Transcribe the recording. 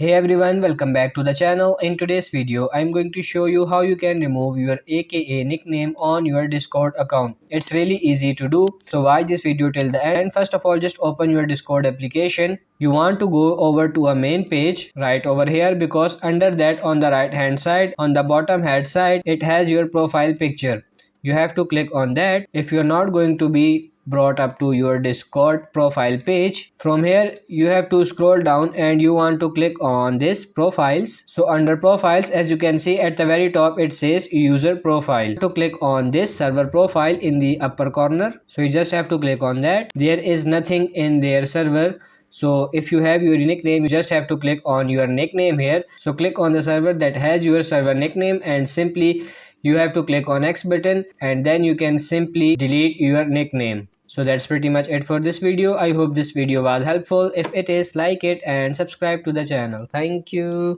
Hey everyone, welcome back to the channel. In today's video, I'm going to show you how you can remove your AKA nickname on your Discord account. It's really easy to do, so watch this video till the end. First of all, just open your Discord application. You want to go over to a main page right over here, because under that on the right hand side, on the bottom head side, it has your profile picture. You have to click on that. If you're not going to be brought up to your Discord profile page, from here you have to scroll down and you want to click on this profiles. So under profiles, as you can see at the very top, it says user profile. To click on this server profile in the upper corner, so you just have to click on that. There is nothing in their server, so if you have your nickname, you just have to click on your nickname here. So click on the server that has your server nickname and simply you have to click on X button, and then you can simply delete your nickname. So that's pretty much it for this video. I hope this video was helpful. If it is, like it and subscribe to the channel. Thank you.